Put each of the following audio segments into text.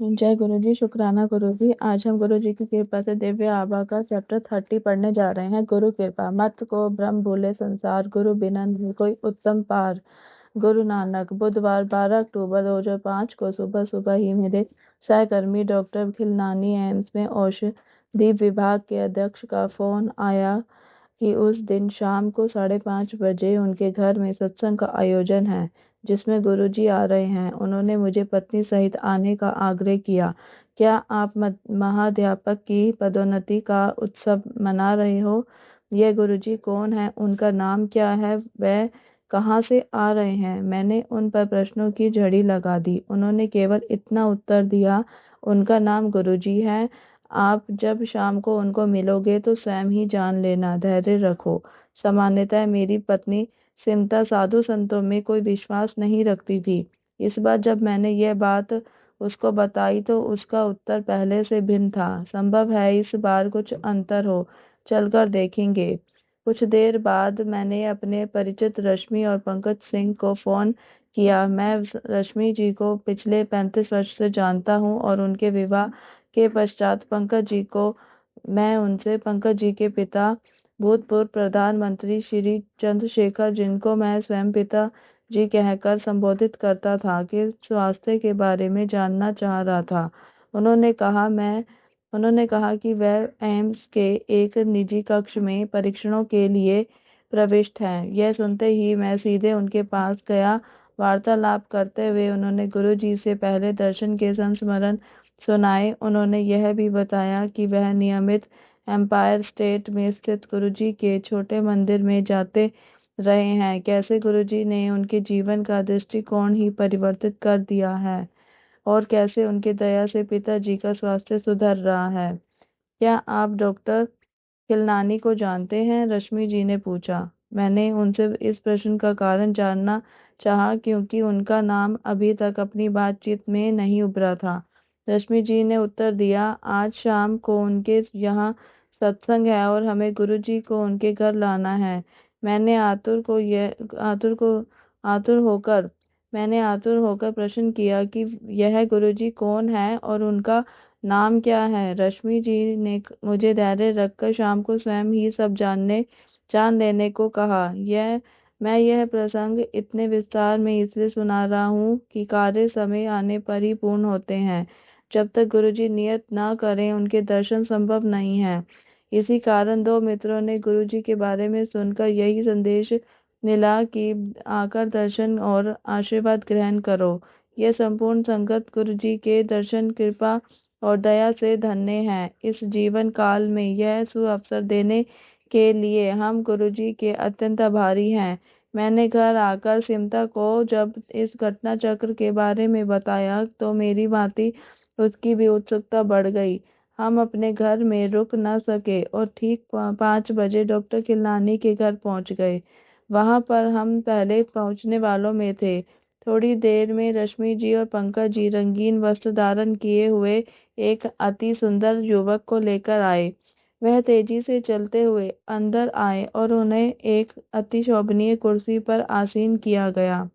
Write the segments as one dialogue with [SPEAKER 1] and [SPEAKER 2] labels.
[SPEAKER 1] जय गुरु जी, शुक्राना गुरु जी। आज हम गुरु जी की कृपा से दिव्य आभा का चैप्टर 30 पढ़ने जा रहे हैं। गुरु कृपा। मत को ब्रह्म भूले संसार, गुरु बिना नहीं कोई उत्तम पार। गुरु नानक। बुधवार 12 अक्टूबर 2005 को सुबह सुबह ही मेरे सहकर्मी डॉक्टर खिलनानी एम्स में औषधि विभाग के अध्यक्ष का फोन आया कि उस दिन शाम को 5:30 बजे उनके घर में सत्संग का आयोजन है, जिसमें गुरुजी आ रहे हैं। उन्होंने मुझे पत्नी सहित आने का आग्रह किया। क्या आप महाध्यापक की पदोन्नति का उत्सव मना रहे हो? ये गुरुजी कौन है? उनका नाम क्या है? वह कहाँ से आ रहे हैं? मैंने उन पर प्रश्नों की झड़ी लगा दी। उन्होंने केवल इतना उत्तर दिया, उनका नाम गुरुजी है। आप जब शाम को उनको मिलोगे तो स्वयं ही जान लेना। धैर्य रखो। सामान्यतः मेरी पत्नी सिमता साधु संतों में कोई विश्वास नहीं रखती थी। इस बार जब मैंने यह बात उसको बताई तो उसका उत्तर पहले से भिन्न था। संभव है इस बार कुछ अंतर हो, चलकर देखेंगे। कुछ देर बाद मैंने अपने परिचित रश्मि और पंकज सिंह को फोन किया। मैं रश्मि जी को पिछले 35 वर्ष से जानता हूँ और उनके विवाह के पश्चात पंकज जी के पिता भूतपूर्व प्रधानमंत्री श्री चंद्रशेखर, जिनको मैं स्वयं पिता जी कहकर संबोधित करता था, के स्वास्थ्य के बारे में जानना चाह रहा था। उन्होंने कहा कि वह एम्स के एक निजी कक्ष में परीक्षणों के लिए प्रविष्ट हैं। यह सुनते ही मैं सीधे उनके पास गया। वार्तालाप करते हुए उन्होंने गुरु जी से पहले दर्शन के संस्मरण सुनाए। उन्होंने यह भी बताया कि वह नियमित एम्पायर स्टेट में स्थित गुरुजी के छोटे मंदिर में जाते रहे हैं। कैसे गुरुजी ने उनके जीवन का दृष्टिकोण ही परिवर्तित कर दिया है और कैसे उनके दया से पिताजी का स्वास्थ्य सुधर रहा है। क्या आप डॉक्टर खिलनानी को जानते हैं? रश्मि जी ने पूछा। मैंने उनसे इस प्रश्न का कारण जानना चाहा क्योंकि उनका नाम अभी तक अपनी बातचीत में नहीं उभरा था। रश्मि जी ने उत्तर दिया, आज शाम को उनके यहाँ सत्संग है और हमें गुरुजी को उनके घर लाना है। मैंने आतुर को आतुर होकर मैंने आतुर होकर प्रश्न किया कि यह गुरुजी कौन है और उनका नाम क्या है? रश्मि जी ने मुझे धैर्य रखकर शाम को स्वयं ही सब जान लेने को कहा। मैं यह प्रसंग इतने विस्तार में इसलिए सुना रहा हूँ कि कार्य समय आने पर ही पूर्ण होते हैं। जब तक गुरुजी नियत ना करें उनके दर्शन संभव नहीं है। इसी कारण दो मित्रों ने गुरुजी के बारे में सुनकर यही संदेश मिला कि आकर दर्शन और आशीर्वाद ग्रहण करो। यह संपूर्ण संगत गुरुजी के दर्शन, कृपा और दया से धन्य हैं। इस जीवन काल में यह सुअवसर देने के लिए हम गुरुजी के अत्यंत आभारी हैं। मैंने घर आकर सिमता को जब इस घटना चक्र के बारे में बताया तो मेरी भांति उसकी भी उत्सुकता बढ़ गई। हम अपने घर में रुक न सके और ठीक 5 बजे डॉक्टर खिलनानी के घर पहुंच गए। वहां पर हम पहले पहुंचने वालों में थे। थोड़ी देर में रश्मि जी और पंकज जी रंगीन वस्त्र धारण किए हुए एक अति सुंदर युवक को लेकर आए। वह तेजी से चलते हुए अंदर आए और उन्हें एक अति शोभनीय कुर्सी पर आसीन किया गया।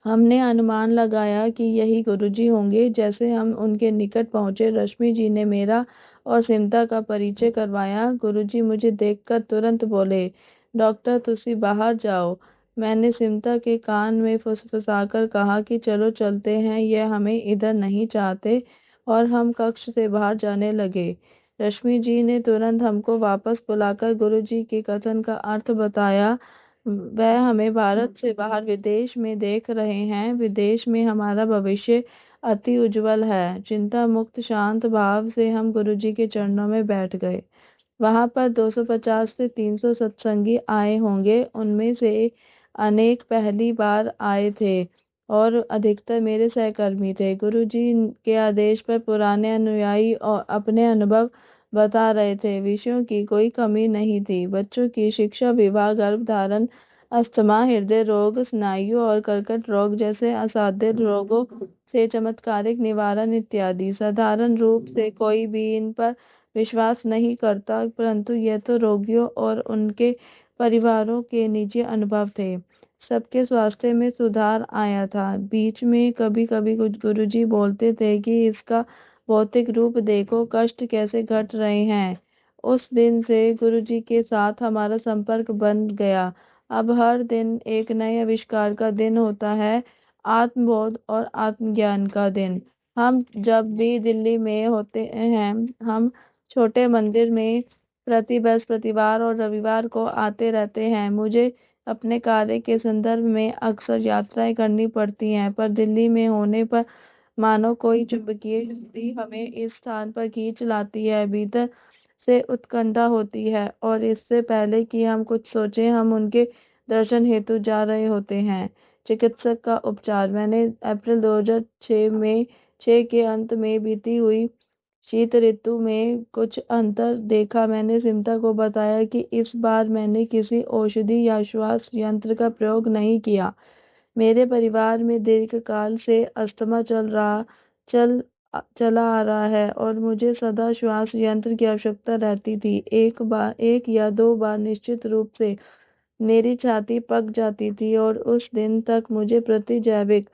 [SPEAKER 1] हमने अनुमान लगाया कि यही गुरुजी होंगे। जैसे हम उनके निकट पहुंचे, रश्मि जी ने मेरा और सिमता का परिचय करवाया। गुरुजी मुझे देखकर तुरंत बोले, डॉक्टर तुसी बाहर जाओ। मैंने सिमता के कान में फुसफुसाकर कहा कि चलो चलते हैं, यह हमें इधर नहीं चाहते, और हम कक्ष से बाहर जाने लगे। रश्मि जी ने तुरंत हमको वापस बुलाकर गुरुजी के कथन का अर्थ बताया। वह हमें भारत से बाहर विदेश में देख रहे हैं। विदेश में हमारा भविष्य अति उज्जवल है। चिंता मुक्त शांत भाव से हम गुरुजी के चरणों में बैठ गए। वहां पर 250 से 300 सत्संगी आए होंगे। उनमें से अनेक पहली बार आए थे और अधिकतर मेरे सहकर्मी थे। गुरुजी के आदेश पर पुराने अनुयायी और अपने अनुभव बता रहे थे। विषयों की कोई कमी नहीं थी। बच्चों की शिक्षा, विवाह, गर्भधारण, अस्थमा, हृदय रोग, स्नायु और कर्कट रोग जैसे असाध्य रोगों से चमत्कारिक निवारण इत्यादि। साधारण रूप से कोई भी इन पर विश्वास नहीं करता, परंतु यह तो रोगियों और उनके परिवारों के निजी अनुभव थे। सबके स्वास्थ्य में सुधार आया था। बीच में कभी कभी कुछ गुरुजी बोलते थे कि इसका भौतिक रूप देखो, कष्ट कैसे घट रहे हैं। उस दिन से गुरुजी के साथ हमारा संपर्क बन गया। अब हर दिन एक नए आविष्कार का दिन होता है, आत्मबोध और आत्मज्ञान का दिन। हम जब भी दिल्ली में होते हैं, हम छोटे मंदिर में प्रति बृहस्पतिवार और रविवार को आते रहते हैं। मुझे अपने कार्य के संदर्भ में अक्सर यात्राएं करनी पड़ती हैं, पर दिल्ली में होने पर मानो कोई चुंबकीय शक्ति हमें इस स्थान पर खींच लाती है। भीतर से उत्कंठा होती है और इससे पहले कि हम कुछ सोचें, हम उनके दर्शन हेतु जा रहे होते हैं। चिकित्सक का उपचार। मैंने अप्रैल 2006 में 6 के अंत में बीती हुई शीत ऋतु में कुछ अंतर देखा। मैंने सिमता को बताया कि इस बार मैंने किसी औषधि या श्वास यंत्र का प्रयोग नहीं किया। मेरे परिवार में दीर्घकाल से अस्थमा चल चला आ रहा है और मुझे सदा श्वास यंत्र की आवश्यकता रहती थी। एक या दो बार निश्चित रूप से मेरी छाती पक जाती थी और उस दिन तक मुझे प्रतिजैविक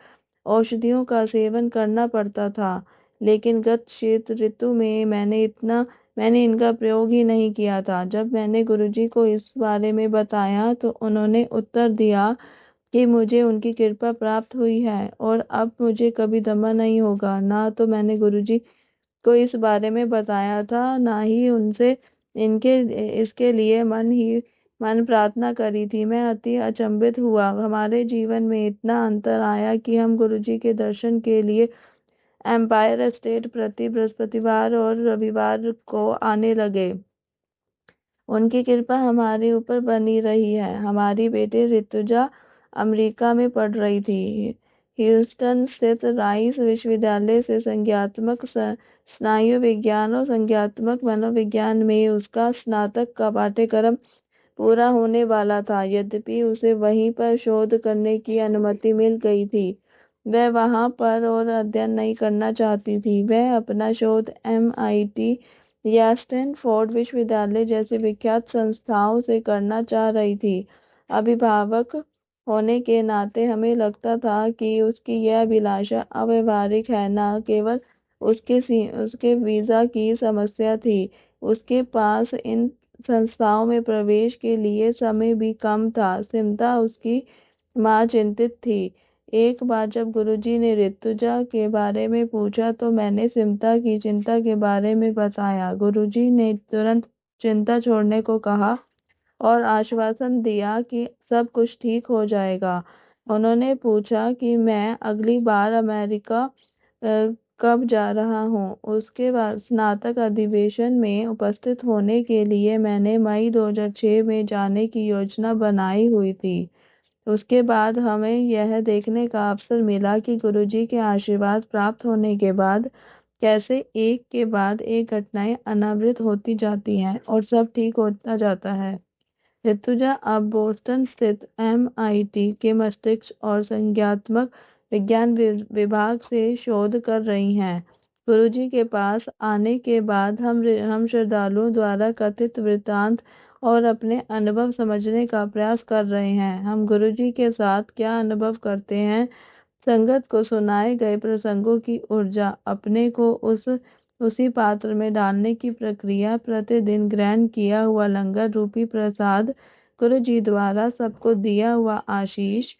[SPEAKER 1] औषधियों का सेवन करना पड़ता था। लेकिन गत शीत ऋतु में मैंने इनका प्रयोग ही नहीं किया था। जब मैंने गुरुजी को इस बारे में बताया तो उन्होंने उत्तर दिया कि मुझे उनकी कृपा प्राप्त हुई है और अब मुझे कभी दमा नहीं होगा। ना तो मैंने गुरुजी को इस बारे में बताया था, ना ही उनसे इनके इसके लिए मन प्रार्थना करी थी। मैं अति अचंभित हुआ। हमारे जीवन में इतना अंतर आया कि हम गुरुजी के दर्शन के लिए एम्पायर स्टेट प्रति बृहस्पतिवार और रविवार को आने लगे। उनकी कृपा हमारे ऊपर बनी रही है। हमारी बेटी ऋतुजा अमेरिका में पढ़ रही थी। ह्यूस्टन स्थित राइस विश्वविद्यालय से संज्ञानात्मक स्नायु विज्ञान और संज्ञानात्मक मनोविज्ञान में उसका स्नातक का पाठ्यक्रम पूरा होने वाला था। यद्यपि उसे वहीं पर शोध करने की अनुमति मिल गई थी, वह वहां पर और अध्ययन नहीं करना चाहती थी। वह अपना शोध MIT या स्टैनफोर्ड विश्वविद्यालय जैसे विख्यात संस्थाओं से करना चाह रही थी। अभिभावक होने के नाते हमें लगता था कि उसकी यह अभिलाषा अव्यावहारिक है। न केवल उसके वीज़ा की समस्या थी, उसके पास इन संस्थाओं में प्रवेश के लिए समय भी कम था। सिमता, उसकी माँ, चिंतित थी। एक बार जब गुरुजी ने ऋतुजा के बारे में पूछा तो मैंने सिमता की चिंता के बारे में बताया। गुरुजी ने तुरंत चिंता छोड़ने को कहा और आश्वासन दिया कि सब कुछ ठीक हो जाएगा। उन्होंने पूछा कि मैं अगली बार अमेरिका कब जा रहा हूँ। उसके बाद स्नातक अधिवेशन में उपस्थित होने के लिए मैंने मई 2006 में जाने की योजना बनाई हुई थी। उसके बाद हमें यह देखने का अवसर मिला कि गुरुजी के आशीर्वाद प्राप्त होने के बाद कैसे एक के बाद एक घटनाएं अनावृत होती जाती हैं और सब ठीक होता जाता है। ऋतुजा अब बोस्टन स्थित MIT के मस्तिष्क और संज्ञानात्मक विज्ञान विभाग से शोध कर रही हैं। गुरुजी के पास आने के बाद हम श्रद्धालुओं द्वारा कथित वृत्तांत और अपने अनुभव समझने का प्रयास कर रहे हैं। हम गुरुजी के साथ क्या अनुभव करते हैं, संगत को सुनाए गए प्रसंगों की ऊर्जा, अपने को उसी पात्र में डालने की प्रक्रिया, प्रतिदिन ग्रहण किया हुआ लंगर रूपी प्रसाद, गुरु जी द्वारा सबको दिया हुआ आशीष,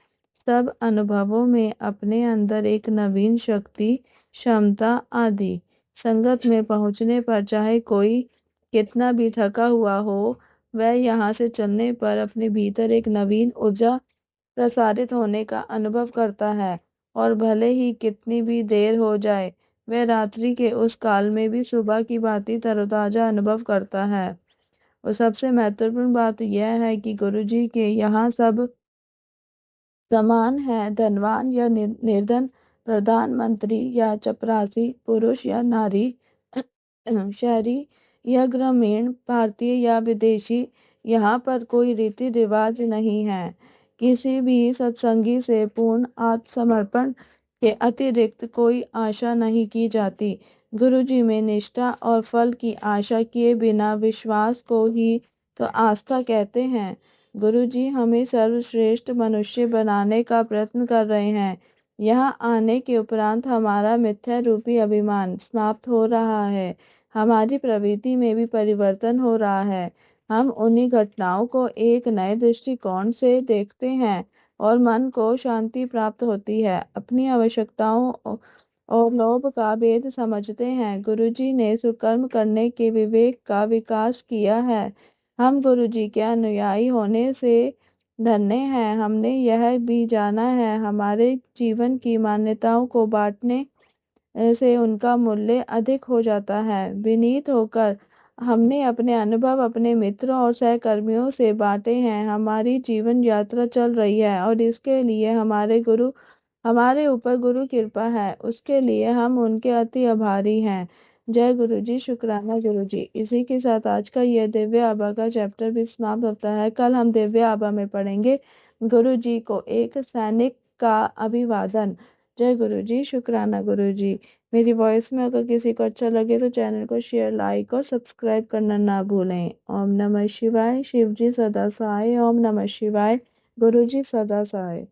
[SPEAKER 1] सब अनुभवों में अपने अंदर एक नवीन शक्ति, क्षमता आदि। संगत में पहुंचने पर चाहे कोई कितना भी थका हुआ हो, वह यहाँ से चलने पर अपने भीतर एक नवीन ऊर्जा प्रसारित होने का अनुभव करता है और भले ही कितनी भी देर हो जाए, वह रात्रि के उस काल में भी सुबह की भांति तरोताजा अनुभव करता है। और सबसे महत्वपूर्ण बात यह है कि गुरुजी के यहाँ सब समान है, धनवान या निर्धन, प्रधानमंत्री या चपरासी, पुरुष या नारी, शहरी या ग्रामीण, भारतीय या विदेशी। यहाँ पर कोई रीति रिवाज नहीं है। किसी भी सत्संगी से पूर्ण आत्मसमर्पण के अतिरिक्त कोई आशा नहीं की जाती। गुरुजी में निष्ठा और फल की आशा किए बिना विश्वास को ही तो आस्था कहते हैं। गुरुजी हमें सर्वश्रेष्ठ मनुष्य बनाने का प्रयत्न कर रहे हैं। यहाँ आने के उपरांत हमारा मिथ्या रूपी अभिमान समाप्त हो रहा है, हमारी प्रवृत्ति में भी परिवर्तन हो रहा है। हम उन्हीं घटनाओं को एक नए दृष्टिकोण से देखते हैं और मन को शांति प्राप्त होती है। अपनी आवश्यकताओं और लोभ का भेद समझते हैं। गुरुजी ने सुकर्म करने के विवेक का विकास किया है। हम गुरुजी के अनुयायी होने से धन्य हैं। हमने यह भी जाना है हमारे जीवन की मान्यताओं को बांटने से उनका मूल्य अधिक हो जाता है। विनीत होकर हमने अपने अनुभव अपने मित्रों और सहकर्मियों से बांटे हैं। हमारी जीवन यात्रा चल रही है और इसके लिए हमारे ऊपर गुरु कृपा है, उसके लिए हम उनके अति आभारी हैं। जय गुरु जी, शुक्राना गुरु जी। इसी के साथ आज का यह दिव्य आभा का चैप्टर भी समाप्त होता है। कल हम दिव्य आभा में पढ़ेंगे गुरु जी को एक सैनिक का अभिवादन। जय गुरु जी, शुक्राना गुरु जी। मेरी वॉइस में अगर किसी को अच्छा लगे तो चैनल को शेयर, लाइक और सब्सक्राइब करना ना भूलें। ओम नमः शिवाय। शिव जी सदा सहाय। ओम नमः शिवाय। गुरु जी सदा सहाय।